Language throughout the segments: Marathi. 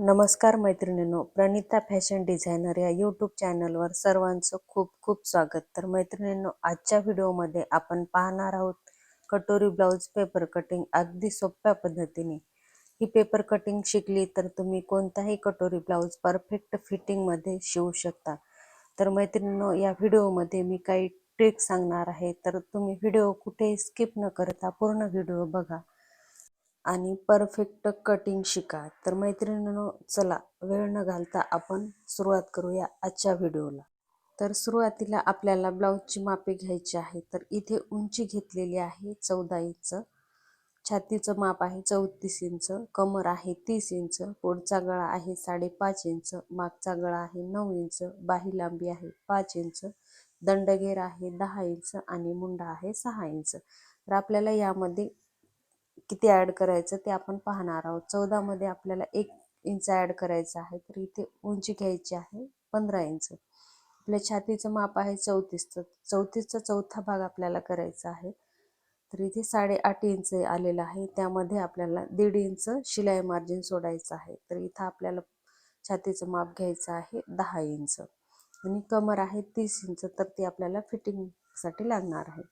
नमस्कार मैत्रिणींनो, प्रणिता फॅशन डिझायनर या यूट्यूब चॅनलवर सर्वांचं खूप खूप स्वागत. तर मैत्रिणींनो, आजच्या व्हिडिओमध्ये आपण पाहणार आहोत कटोरी ब्लाउज पेपर कटिंग अगदी सोप्या पद्धतीने. ही पेपर कटिंग शिकली तर तुम्ही कोणताही कटोरी ब्लाउज परफेक्ट फिटिंगमध्ये शिवू शकता. तर मैत्रिणींनो, या व्हिडिओमध्ये मी काही ट्रिक्स सांगणार आहे, तर तुम्ही व्हिडिओ कुठेही स्किप न करता पूर्ण व्हिडिओ बघा आणि परफेक्ट कटिंग शिका. तर मैत्रिणींनो, चला वेळ न घालता आपण सुरुवात करूया आजच्या व्हिडिओला. तर सुरुवातीला आपल्याला ब्लाउजची मापे घ्यायची आहे. तर इथे उंची घेतलेली आहे 14 इंच, छातीचं माप आहे 34 इंच, कमर आहे 30 इंच, पुढचा गळा आहे 5.5 इंच, मागचा गळा आहे 9 इंच, बाही लांबी आहे 5 इंच, दंडघेर आहे 10 इंच आणि मुंडा आहे 6 इंच. तर आपल्याला यामध्ये किती ॲड करायचं ते आपण पाहणार आहोत. 14 मध्ये आपल्याला 1 इंच ॲड करायचं आहे. तर इथे उंची घ्यायची आहे 15 इंच. आपल्या छातीचं माप आहे 34चं, 34चा चौथा भाग आपल्याला करायचा आहे. तर इथे 8.5 इंच आलेला आहे. त्यामध्ये आपल्याला 1.5 इंच शिलाई मार्जिन सोडायचं आहे. तर इथं आपल्याला छातीचं माप घ्यायचं आहे 10 इंच आणि कमर आहे 30 इंच. तर ती आपल्याला फिटिंगसाठी लागणार आहे.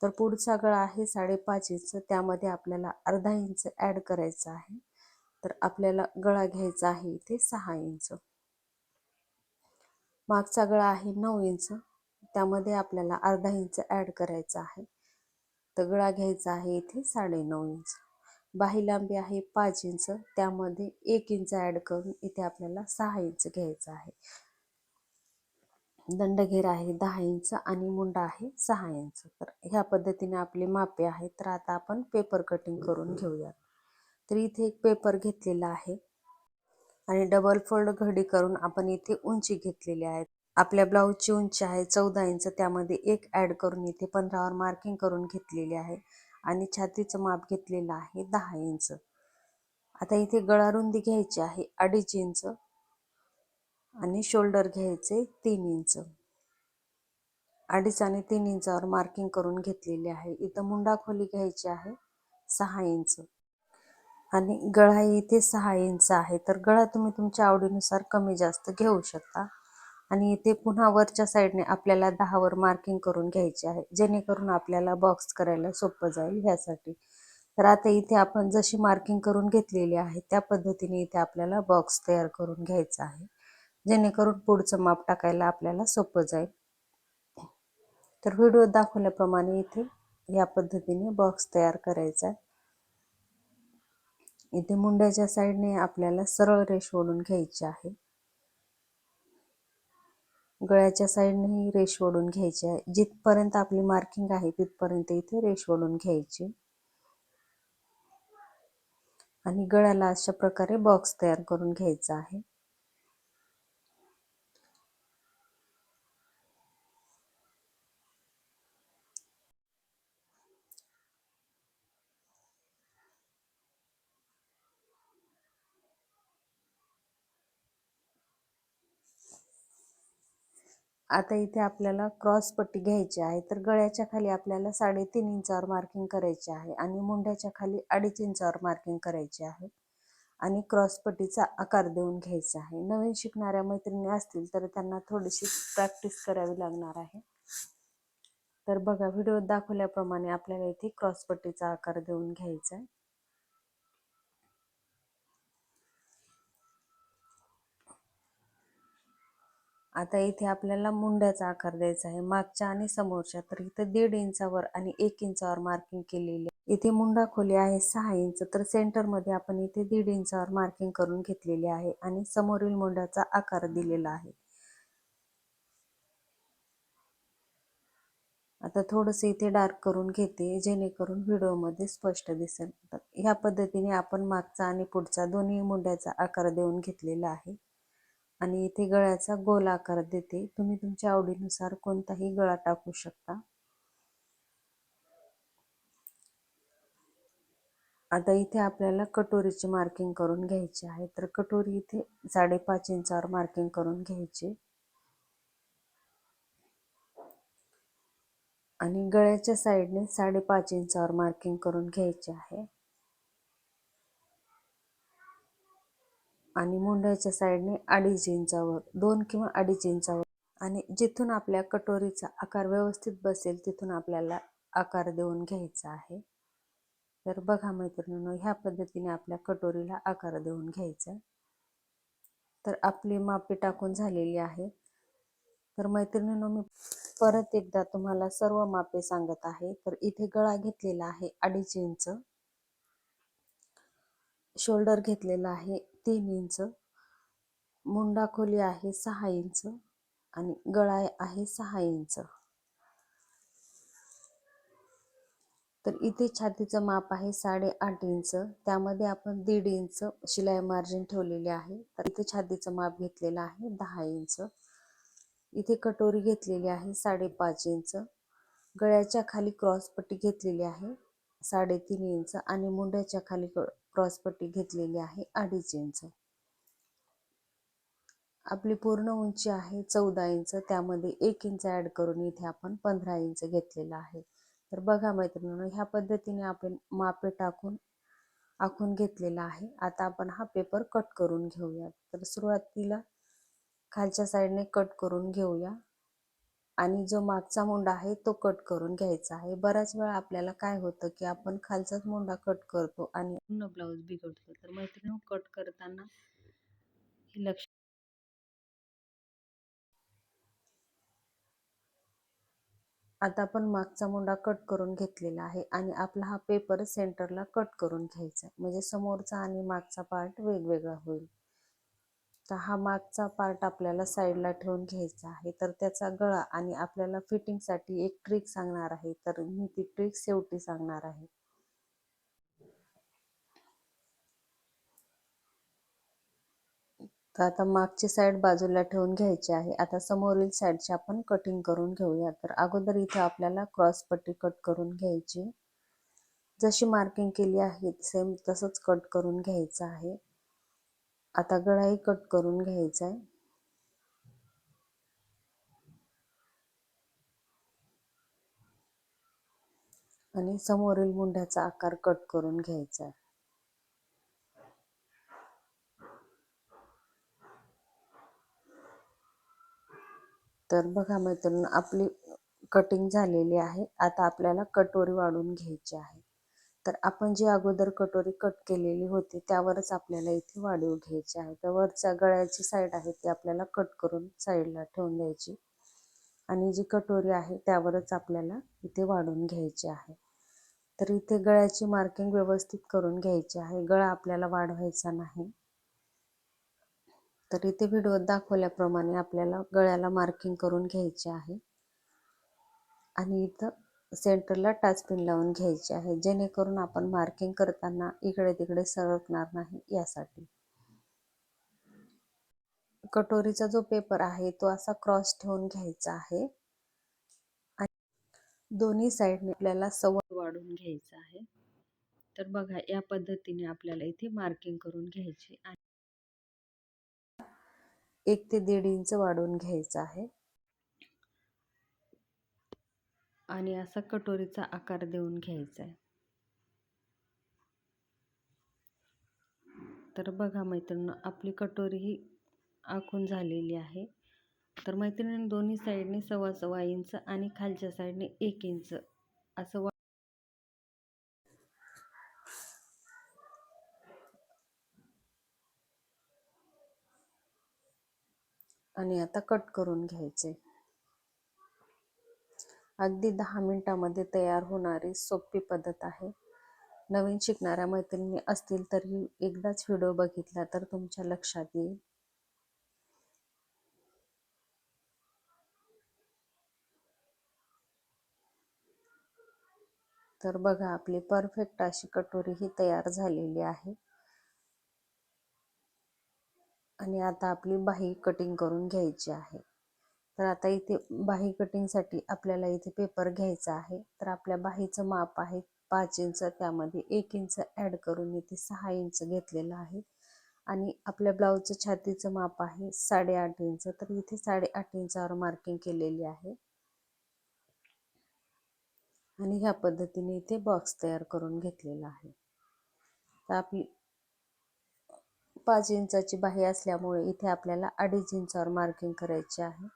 तर पुढचा गळा आहे 5.5 इंच, त्यामध्ये आपल्याला अर्धा इंच ॲड करायचा आहे. तर आपल्याला गळा घ्यायचा आहे इथे 6 इंच. मागचा गळा आहे 9 इंच, त्यामध्ये आपल्याला अर्धा इंच ॲड करायचा आहे. तर गळा घ्यायचा आहे इथे 9.5 इंच. बाही लांबी आहे 5 इंच, त्यामध्ये 1 इंच ॲड करून इथे आपल्याला 6 इंच घ्यायचा आहे. दंडघेर आहे 10 इंच आणि मुंडा आहे 6 इंच. तर ह्या पद्धतीने आपली मापे आहेत. तर आता आपण पेपर कटिंग करून घेऊया. तर इथे एक पेपर घेतलेला आहे आणि डबल फोल्ड घडी करून आपण इथे उंची घेतलेली आहे. आपल्या ब्लाऊजची उंची आहे 14 इंच, त्यामध्ये 1 ॲड करून इथे 15वर मार्किंग करून घेतलेली आहे आणि छातीचं माप घेतलेलं आहे 10 इंच. आता इथे गळा रुंदी घ्यायची आहे 2.5 इंच आणि शोल्डर घ्यायचे 3 इंच. 2.5 आणि 3 इंचावर मार्किंग करून घेतलेली आहे. इथं मुंडा खोली घ्यायची आहे 6 इंच आणि गळा इथे 6 इंच आहे. तर गळा तुम्ही तुमच्या आवडीनुसार कमी जास्त घेऊ शकता. आणि इथे पुन्हा वरच्या साईडने आपल्याला 10 वर मार्किंग करून घ्यायची आहे, जेणेकरून आपल्याला बॉक्स करायला सोपं जाईल ह्यासाठी. तर आता इथे आपण जशी मार्किंग करून घेतलेली आहे त्या पद्धतीने इथे आपल्याला बॉक्स तयार करून घ्यायचा आहे, जेणेकरून पुढचं माप टाकायला आपल्याला सोपं जाईल. तर व्हिडिओ दाखवल्याप्रमाणे इथे या पद्धतीने बॉक्स तयार करायचा आहे. इथे मुंड्याच्या साईडने आपल्याला सरळ रेष ओढून घ्यायची आहे. गळ्याच्या साईडने रेष ओढून घ्यायची आहे. जिथपर्यंत आपली मार्किंग आहे तिथपर्यंत इथे रेष ओढून घ्यायची आणि गळ्याला अशा प्रकारे बॉक्स तयार करून घ्यायचा आहे. आता इथे आपल्याला क्रॉस पट्टी घ्यायची आहे. तर गळ्याच्या खाली आपल्याला 3.5 इंचावर मार्किंग करायची आहे आणि मुंड्याच्या खाली 2.5 इंचावर मार्किंग करायची आहे आणि क्रॉस पट्टीचा आकार देऊन घ्यायचा आहे. नवीन शिकणाऱ्या मैत्रिणी असतील तर त्यांना थोडीशी प्रॅक्टिस करावी लागणार आहे. तर बघा, व्हिडिओ दाखवल्याप्रमाणे आपल्याला इथे क्रॉस पट्टीचा आकार देऊन घ्यायचा आहे. आता इथे आपल्याला मुंड्याचा आकार द्यायचा आहे, मागच्या आणि समोरच्या. तर इथे 1.5 इंचावर आणि 1 इंचावर मार्किंग केलेली आहे. इथे मुंडा खोली आहे 6 इंच, तर सेंटर मध्ये आपण इथे 1.5 इंचावर मार्किंग करून घेतलेली आहे आणि समोरील मुंड्याचा आकार दिलेला आहे. आता थोडस इथे डार्क करून घेते, जेणेकरून व्हिडिओमध्ये स्पष्ट दिसेल. ह्या पद्धतीने आपण मागचा आणि पुढचा दोन्ही मुंड्याचा आकार देऊन घेतलेला आहे आणि इथे गळ्याचा गोल आकार देते. तुम्ही तुमच्या आवडीनुसार कोणताही गळा टाकू शकता. आता इथे आपल्याला कटोरीची मार्किंग करून घ्यायची आहे. तर कटोरी इथे 5.5 इंचावर मार्किंग करून घ्यायची आणि गळ्याच्या साईडने 5.5 इंचावर मार्किंग करून घ्यायचे आहे. आणि मुंड्याच्या साईडने 2.5 इंचावर, 2 किंवा 2.5 इंचावर. आणि जिथून आपल्या कटोरीचा आकार व्यवस्थित बसेल तिथून आपल्याला आकार देऊन घ्यायचा आहे. तर बघा मैत्रिणींनो, ह्या पद्धतीने आपल्या कटोरीला आकार देऊन घ्यायचा. तर आपली मापे टाकून झालेली आहे. तर मैत्रिणींनो, मी परत एकदा तुम्हाला सर्व मापे सांगत आहे. तर इथे गळा घेतलेला आहे 2.5 इंच, शोल्डर घेतलेला आहे 3 इंच, मुंडा खोली आहे 6 इंच आणि गळा आहे 6 इंच. तर इथे छातीचं माप आहे 8.5 इंच, त्यामध्ये आपण 1.5 इंच शिलाई मार्जिन ठेवलेले आहे. तर इथे छातीचं माप घेतलेलं आहे 10 इंच. इथे कटोरी घेतलेली आहे 5.5 इंच, गळ्याच्या खाली क्रॉसपट्टी घेतलेली आहे 3.5 इंच आणि मुंड्याच्या खाली क्रॉसपट्टी घेतलेली आहे 2.5 इंच. आपली पूर्ण उंची आहे 14 इंच, त्यामध्ये 1 इंच ॲड करून इथे आपण 15 इंच घेतलेला आहे. तर बघा मैत्रिणींनो, ह्या पद्धतीने आपण मापे टाकून आखून घेतलेला आहे. आता आपण हा पेपर कट करून घेऊया. तर सुरुवातीला खालच्या साईडने कट करून घेऊया आणि जो मागचा मुंडा आहे तो कट करून घ्यायचा आहे. बऱ्याच वेळा आपल्याला काय होतं की आपण खालचाच मुंडा कट करतो आणि पूर्ण ब्लाऊज बिघडतो. तर मैत्रिणींनो, कट करताना हे लक्ष. आता आपण मागचा मुंडा कट करून घेतलेला आहे आणि आपला हा पेपर सेंटरला कट करून घ्यायचा, म्हणजे समोरचा आणि मागचा पार्ट वेगवेगळा होईल. तर हा मागचा पार्ट आपल्याला साईडला ठेवून घ्यायचा आहे. तर त्याचा गळा आणि आपल्याला फिटिंगसाठी एक ट्रिक सांगणार आहे, तर मी ती ट्रिक शेवटी सांगणार आहे. तर आता मागची साईड बाजूला ठेवून घ्यायची आहे. आता समोरील साईडची आपण कटिंग करून घेऊया. तर अगोदर इथे आपल्याला क्रॉस पट्टी कट करून घ्यायची, जशी मार्किंग केली आहे सेम तसंच कट करून घ्यायचं आहे. आता गळाही कट करून घ्यायचा आहे आणि समोरील मुंड्याचा आकार कट करून घ्यायचा आहे. तर बघा मैत्रिणी, आपली कटिंग झालेली आहे. आता आपल्याला कटोरी वाढून घ्यायची आहे. तर आपण जी अगोदर कटोरी कट केलेली होती त्यावरच आपल्याला इथे वाढवून घ्यायची आहे. तर वरच्या गळ्याची साईड आहे ती आपल्याला कट करून साईडला ठेवून द्यायची आणि जी कटोरी आहे त्यावरच आपल्याला इथे वाढवून घ्यायची आहे. तर इथे गळ्याची मार्किंग व्यवस्थित करून घ्यायची आहे, गळा आपल्याला वाढवायचा नाही. तर इथे व्हिडिओत दाखवल्याप्रमाणे आपल्याला गळ्याला मार्किंग करून घ्यायची आहे आणि इथं सेंटरला टाचपिन लावून घ्यायची आहे, जेणेकरून आपण मार्किंग करताना इकडे तिकडे सरकणार नाही यासाठी. कटोरीचा जो पेपर आहे तो असा क्रॉस ठेवून घ्यायचा आहे आणि दोन्ही साईडने आपल्याला सव्वा वाढून घ्यायचा आहे. तर बघा, या पद्धतीने आपल्याला इथे मार्किंग करून घ्यायची आणि 1 ते 1.5 इंच वाढवून घ्यायचं आहे आणि असा कटोरीचा आकार देऊन घ्यायचा आहे. तर बघा मैत्रिणींनो, आपली कटोरी ही आखून झालेली आहे. तर मैत्रिणींनो, दोन्ही साईडने सव्वा इंच आणि खालच्या साईडने 1 इंच असं आणि आता कट करून घ्यायचे. अगदी 10 मिनिटामध्ये तयार होणारी सोपी पद्धत आहे. नवीन शिकणाऱ्या मैत्रिणी असतील तरी एकदाच व्हिडिओ बघितला तर तुमच्या लक्षात येईल. तर बघा, आपली परफेक्ट अशी कटोरी ही तयार झालेली आहे आणि आता आपली बाही कटिंग करून घ्यायची आहे. तर आता इथे बाही कटिंगसाठी आपल्याला इथे पेपर घ्यायचा आहे. तर आपल्या बाहीचं माप आहे 5 इंच, त्यामध्ये 1 इंच ॲड करून इथे 6 इंच घेतलेलं आहे आणि आपल्या ब्लाऊजचं छातीचं माप आहे 8.5 इंच. तर इथे 8.5 इंचावर मार्किंग केलेली आहे आणि ह्या पद्धतीने इथे बॉक्स तयार करून घेतलेला आहे. तर आपली 5 इंचाची बाही असल्यामुळे इथे आपल्याला 2.5 इंचावर मार्किंग करायचे आहे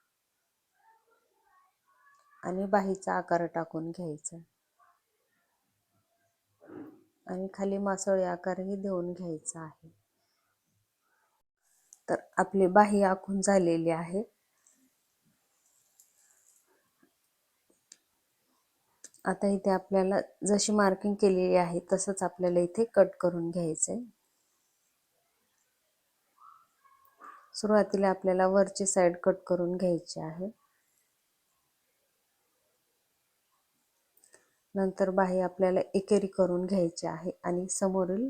आणि बाहीचा आकार टाकून घ्यायचा आणि खाली मासोळी आकारही देऊन घ्यायचा आहे. तर आपली बाही आखून झालेली आहे. आता इथे आपल्याला जशी मार्किंग केलेली आहे तसंच आपल्याला इथे कट करून घ्यायचंय. सुरुवातीला आपल्याला वरची साइड कट करून घ्यायची आहे. नंतर बाही आपल्याला एकेरी करून घ्यायची आहे आणि समोरील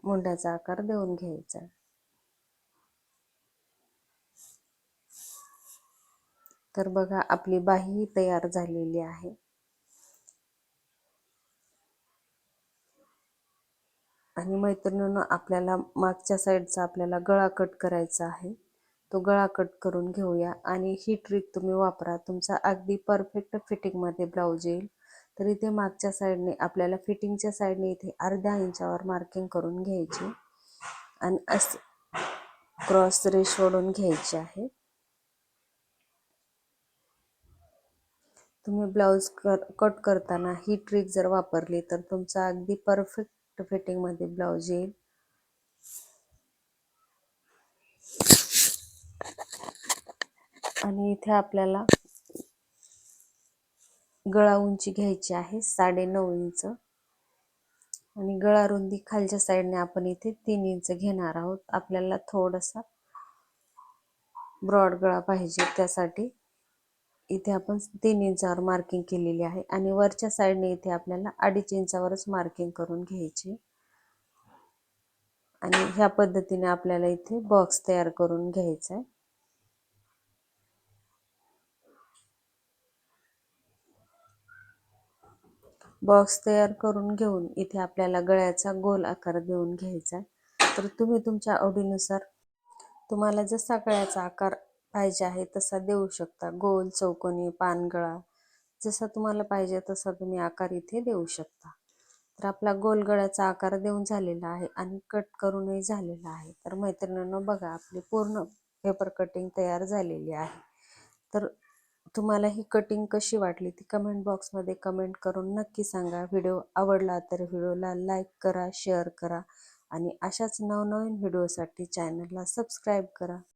मुंड्याचा आकार देऊन घ्यायचा. तर बघा आपली बाही तयार झालेली आहे. आणि मैत्रिणींनो, आपल्याला मागच्या साईडचा आपल्याला गळा कट करायचा आहे. तो गळा कट करून घेऊया आणि ही ट्रिक तुम्ही वापरा, तुमचा अगदी परफेक्ट फिटिंग मध्ये ब्लाऊज येईल. तर इथे मागच्या साईडने आपल्याला फिटिंगच्या साईडने इथे अर्ध्या इंचावर मार्किंग करून घ्यायची आणि असं क्रॉस रेष ओढून घ्यायची आहे. तुम्ही ब्लाऊज कट करताना ही ट्रिक जर वापरली तर तुमचा अगदी परफेक्ट फिटिंग मध्ये ब्लाऊज येईल. आणि इथे आपल्याला गळा उंची घ्यायची आहे 9.5 इंच आणि गळा रुंदी खालच्या साईडने आपण इथे 3 इंच घेणार आहोत. आपल्याला थोडासा ब्रॉड गळा पाहिजे, त्यासाठी इथे आपण 3 इंचावर मार्किंग केलेली आहे आणि वरच्या साईडने इथे आपल्याला 2.5 इंचावरच मार्किंग करून घ्यायची. आणि ह्या पद्धतीने आपल्याला इथे बॉक्स तयार करून घ्यायचा आहे. बॉक्स तयार करून घेऊन इथे आपल्याला गळ्याचा गोल आकार देऊन घ्यायचा. तर तुम्ही तुमच्या आवडीनुसार तुम्हाला जसा गळ्याचा आकार पाहिजे आहे तसा देऊ शकता. गोल, चौकोनी, पानगळा जसा तुम्हाला पाहिजे तसा तुम्ही आकार इथे देऊ शकता. तर आपला गोल गळ्याचा आकार देऊन झालेला आहे आणि कट करूनही झालेला आहे. तर मैत्रिणींनो, बघा आपली पूर्ण पेपर कटिंग तयार झालेली आहे. तर तुम्हाला ही कटिंग कशी वाटली ती कमेंट बॉक्समध्ये कमेंट करून नक्की सांगा. व्हिडिओ आवडला तर व्हिडिओला लाईक करा, शेअर करा आणि अशाच नवनवीन व्हिडिओसाठी चॅनलला सबस्क्राईब करा.